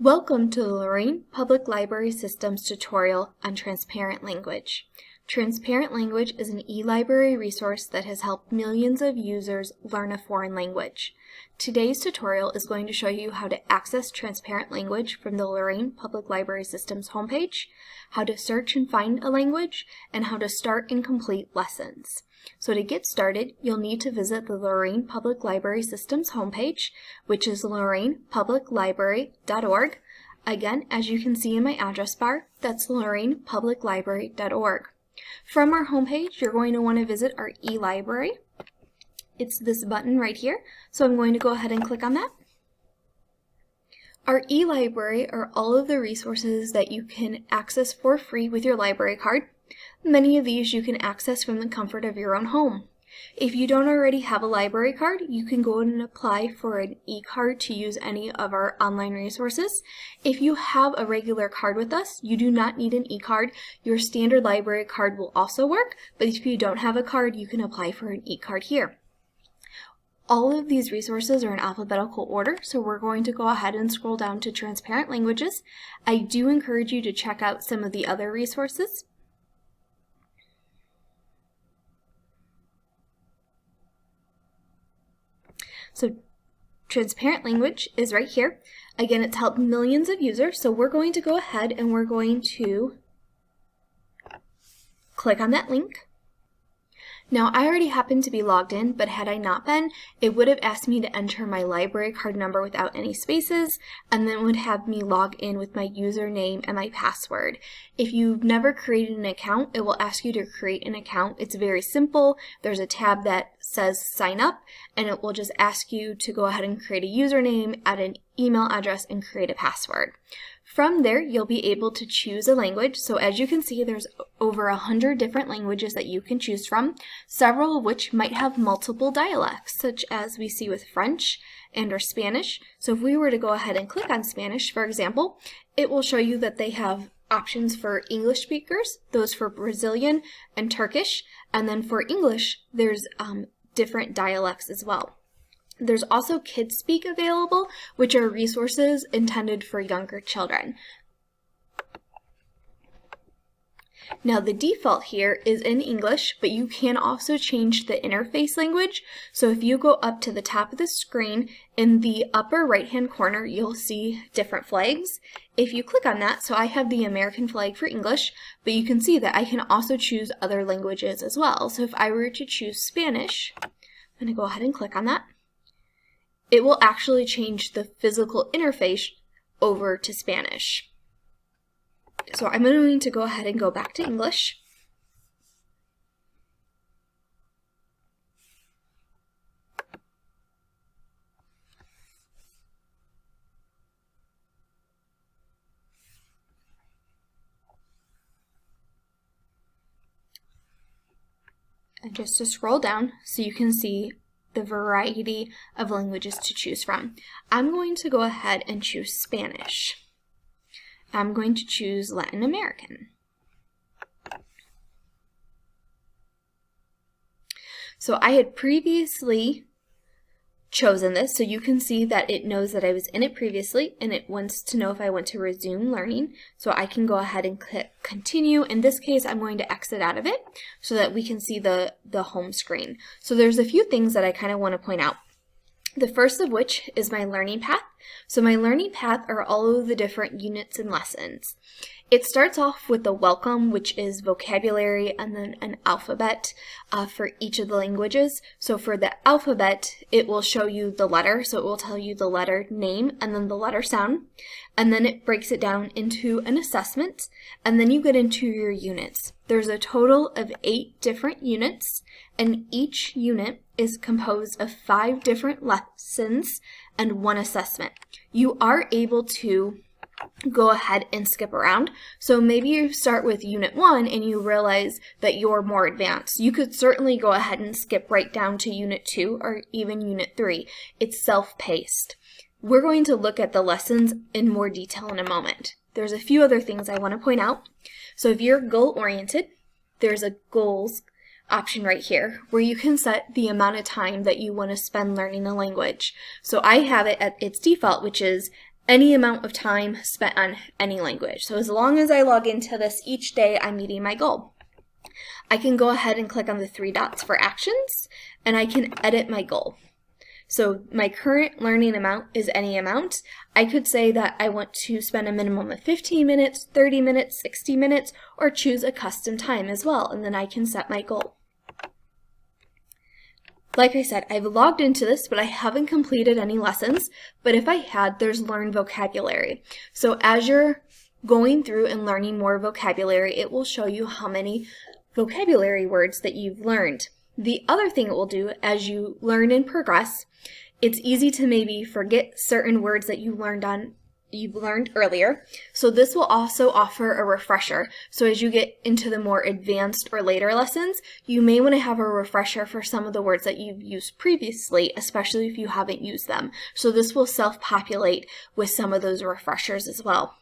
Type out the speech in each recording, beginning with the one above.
Welcome to the Lorain Public Library System's tutorial on Transparent Language. Transparent Language is an eLibrary resource that has helped millions of users learn a foreign language. Today's tutorial is going to show you how to access Transparent Language from the Lorain Public Library System's homepage, how to search and find a language, and how to start and complete lessons. So to get started, you'll need to visit the Lorain Public Library System's homepage, which is lorainpubliclibrary.org. Again, as you can see in my address bar, that's lorainpubliclibrary.org. From our homepage, you're going to want to visit our eLibrary. It's this button right here, so I'm going to go ahead and click on that. Our eLibrary are all of the resources that you can access for free with your library card. Many of these you can access from the comfort of your own home. If you don't already have a library card, you can go and apply for an e-card to use any of our online resources. If you have a regular card with us, you do not need an e-card. Your standard library card will also work, but if you don't have a card, you can apply for an e-card here. All of these resources are in alphabetical order, so we're going to go ahead and scroll down to Transparent Languages. I do encourage you to check out some of the other resources. So Transparent Language is right here. Again, it's helped millions of users, so we're going to go ahead and we're going to click on that link. Now, I already happen to be logged in, but had I not been, it would have asked me to enter my library card number without any spaces, and then would have me log in with my username and my password. If you've never created an account, it will ask you to create an account. It's very simple. There's a tab that says sign up, and it will just ask you to go ahead and create a username, add an email address, and create a password. From there, you'll be able to choose a language. So as you can see, there's over 100 different languages that you can choose from, several of which might have multiple dialects, such as we see with French and or Spanish. So if we were to go ahead and click on Spanish, for example, it will show you that they have options for English speakers, those for Brazilian and Turkish, and then for English, there's different dialects as well. There's also Kids Speak available, which are resources intended for younger children. Now the default here is in English, but you can also change the interface language. So if you go up to the top of the screen, in the upper right hand corner, you'll see different flags. If you click on that, so I have the American flag for English, but you can see that I can also choose other languages as well. So if I were to choose Spanish, I'm going to go ahead and click on that. It will actually change the physical interface over to Spanish. So I'm going to go ahead and go back to English. And just to scroll down so you can see the variety of languages to choose from. I'm going to go ahead and choose Spanish. I'm going to choose Latin American. So I had previously chosen this, so you can see that it knows that I was in it previously, and it wants to know if I want to resume learning. So I can go ahead and click continue. In this case, I'm going to exit out of it so that we can see the home screen. So there's a few things that I kind of want to point out. The first of which is my learning path. So my learning path are all of the different units and lessons. It starts off with the welcome, which is vocabulary, and then an alphabet for each of the languages. So for the alphabet, it will show you the letter. So it will tell you the letter name and then the letter sound. And then it breaks it down into an assessment. And then you get into your units. There's a total of 8 different units, and each unit is composed of 5 different lessons and 1 assessment. You are able to go ahead and skip around. So maybe you start with Unit 1 and you realize that you're more advanced. You could certainly go ahead and skip right down to Unit 2 or even Unit 3. It's self-paced. We're going to look at the lessons in more detail in a moment. There's a few other things I want to point out. So if you're goal-oriented, there's a goals option right here where you can set the amount of time that you want to spend learning a language. So I have it at its default, which is any amount of time spent on any language. So as long as I log into this each day, I'm meeting my goal. I can go ahead and click on the 3 dots for actions, and I can edit my goal. So my current learning amount is any amount. I could say that I want to spend a minimum of 15 minutes, 30 minutes, 60 minutes, or choose a custom time as well, and then I can set my goal. Like I said, I've logged into this, but I haven't completed any lessons, but if I had, there's Learn Vocabulary. So as you're going through and learning more vocabulary, it will show you how many vocabulary words that you've learned. The other thing it will do as you learn and progress, it's easy to maybe forget certain words that you've learned earlier. So this will also offer a refresher. So as you get into the more advanced or later lessons, you may want to have a refresher for some of the words that you've used previously, especially if you haven't used them. So this will self-populate with some of those refreshers as well.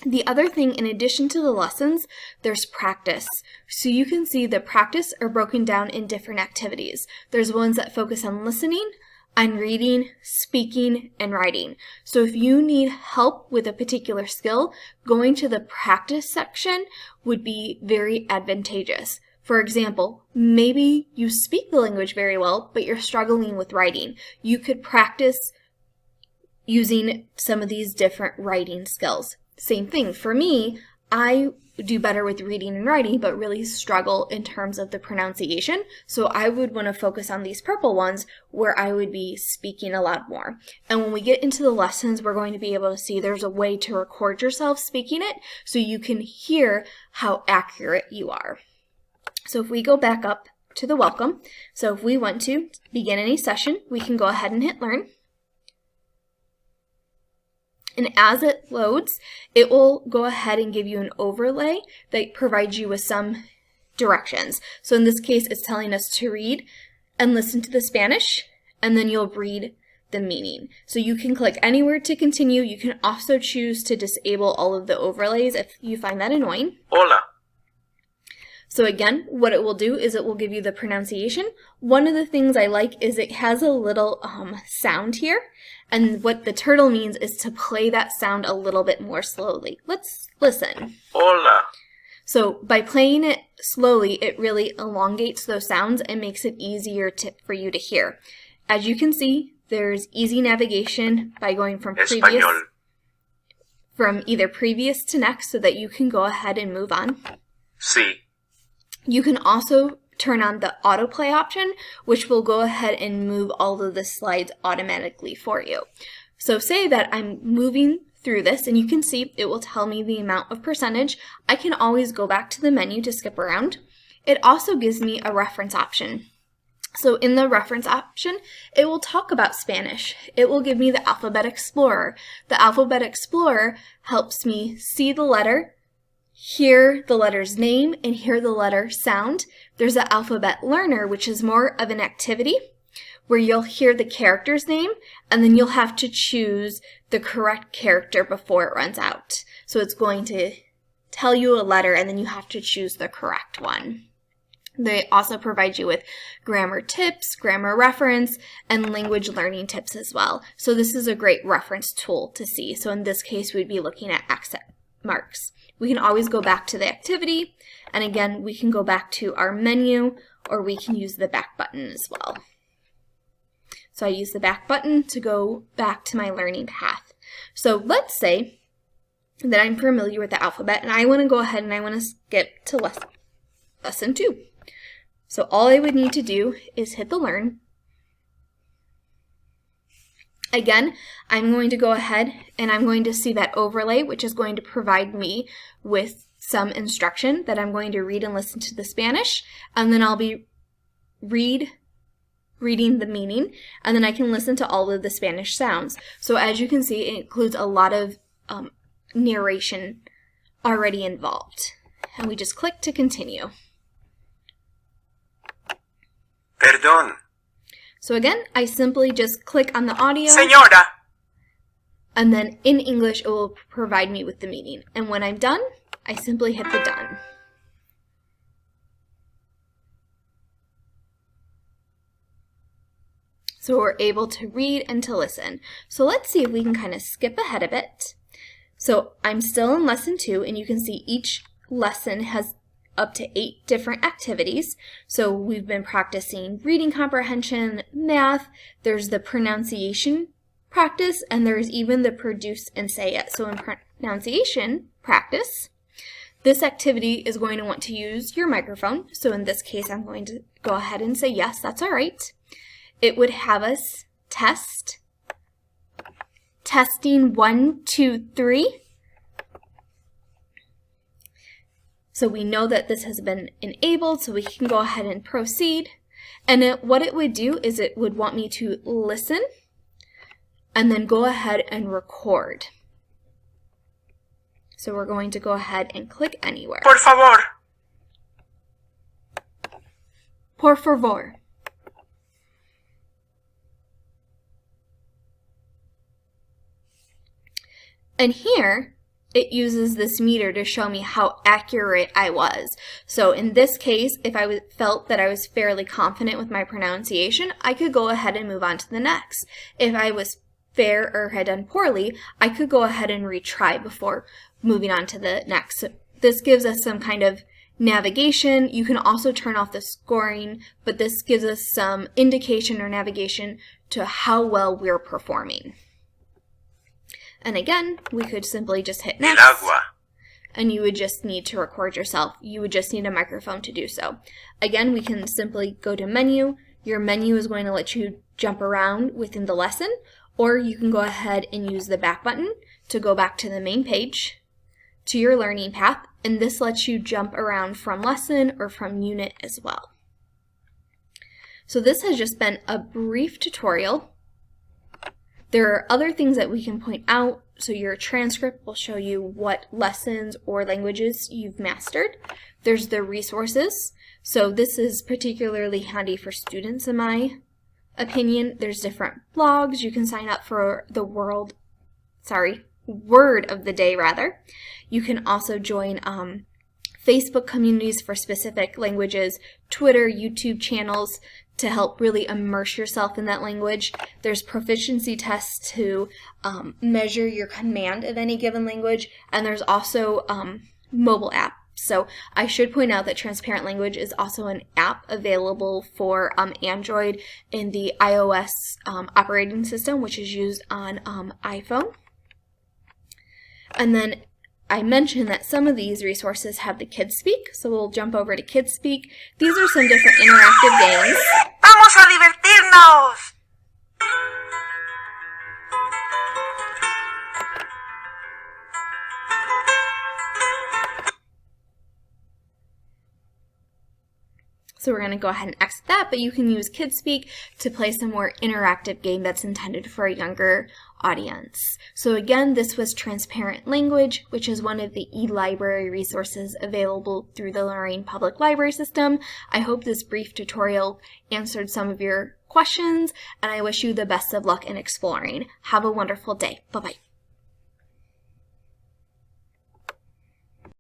The other thing, in addition to the lessons, there's practice. So you can see the practice are broken down in different activities. There's ones that focus on listening, on reading, speaking, and writing. So if you need help with a particular skill, going to the practice section would be very advantageous. For example, maybe you speak the language very well, but you're struggling with writing. You could practice using some of these different writing skills. Same thing for me, I do better with reading and writing, but really struggle in terms of the pronunciation. So I would want to focus on these purple ones where I would be speaking a lot more. And when we get into the lessons, we're going to be able to see there's a way to record yourself speaking it so you can hear how accurate you are. So if we go back up to the welcome, so if we want to begin any session, we can go ahead and hit learn. And as it loads, it will go ahead and give you an overlay that provides you with some directions. So in this case, it's telling us to read and listen to the Spanish, and then you'll read the meaning. So you can click anywhere to continue. You can also choose to disable all of the overlays if you find that annoying. Hola. So again, what it will do is it will give you the pronunciation. One of the things I like is it has a little sound here. And what the turtle means is to play that sound a little bit more slowly. Let's listen. Hola. So by playing it slowly, it really elongates those sounds and makes it easier for you to hear. As you can see, there's easy navigation by going from either previous to next so that you can go ahead and move on. Sí. You can also turn on the autoplay option, which will go ahead and move all of the slides automatically for you. So say that I'm moving through this, and you can see it will tell me the amount of percentage. I can always go back to the menu to skip around. It also gives me a reference option. So in the reference option, it will talk about Spanish. It will give me the Alphabet Explorer. The Alphabet Explorer helps me see the letter, hear the letter's name, and hear the letter sound. There's the Alphabet Learner, which is more of an activity where you'll hear the character's name, and then you'll have to choose the correct character before it runs out. So it's going to tell you a letter, and then you have to choose the correct one. They also provide you with grammar tips, grammar reference, and language learning tips as well. So this is a great reference tool to see. So in this case, we'd be looking at accent marks. We can always go back to the activity, and again, we can go back to our menu, or we can use the back button as well. So I use the back button to go back to my learning path. So let's say that I'm familiar with the alphabet, and I want to go ahead and I want to skip to lesson 2. So all I would need to do is hit the learn. Again, I'm going to go ahead and I'm going to see that overlay, which is going to provide me with some instruction that I'm going to read and listen to the Spanish, and then I'll be reading the meaning, and then I can listen to all of the Spanish sounds. So as you can see, it includes a lot of narration already involved. And we just click to continue. Perdón. So again, I simply just click on the audio. Señora. And then in English, it will provide me with the meaning. And when I'm done, I simply hit the done. So we're able to read and to listen. So let's see if we can kind of skip ahead a bit. So I'm still in lesson 2, and you can see each lesson has up to 8 different activities. So we've been practicing reading comprehension, math, there's the pronunciation practice, and there's even the produce and say it. So in pronunciation practice, this activity is going to want to use your microphone. So in this case, I'm going to go ahead and say yes, that's all right. It would have us testing 1, 2, 3. So we know that this has been enabled, so we can go ahead and proceed. And what it would do is it would want me to listen and then go ahead and record. So we're going to go ahead and click anywhere. Por favor. Por favor. And here, it uses this meter to show me how accurate I was. So in this case, if I felt that I was fairly confident with my pronunciation, I could go ahead and move on to the next. If I was fair or had done poorly, I could go ahead and retry before moving on to the next. So this gives us some kind of navigation. You can also turn off the scoring, but this gives us some indication or navigation to how well we're performing. And again, we could simply just hit next, and you would just need to record yourself. You would just need a microphone to do so. Again, we can simply go to menu. Your menu is going to let you jump around within the lesson, or you can go ahead and use the back button to go back to the main page, to your learning path, and this lets you jump around from lesson or from unit as well. So this has just been a brief tutorial. There are other things that we can point out. So your transcript will show you what lessons or languages you've mastered. There's the resources. So this is particularly handy for students in my opinion. There's different blogs. You can sign up for the word of the day rather. You can also join Facebook communities for specific languages, Twitter, YouTube channels to help really immerse yourself in that language. There's proficiency tests to measure your command of any given language, and there's also mobile apps. So I should point out that Transparent Language is also an app available for Android in the iOS operating system, which is used on iPhone. And then I mentioned that some of these resources have the Kids Speak, so we'll jump over to Kids Speak. These are some different interactive games. Vamos a divertirnos. So we're going to go ahead and exit that, but you can use Kids Speak to play some more interactive game that's intended for a younger audience. So again, this was Transparent Language, which is one of the eLibrary resources available through the Lorain Public Library System. I hope this brief tutorial answered some of your questions, and I wish you the best of luck in exploring. Have a wonderful day. Bye-bye.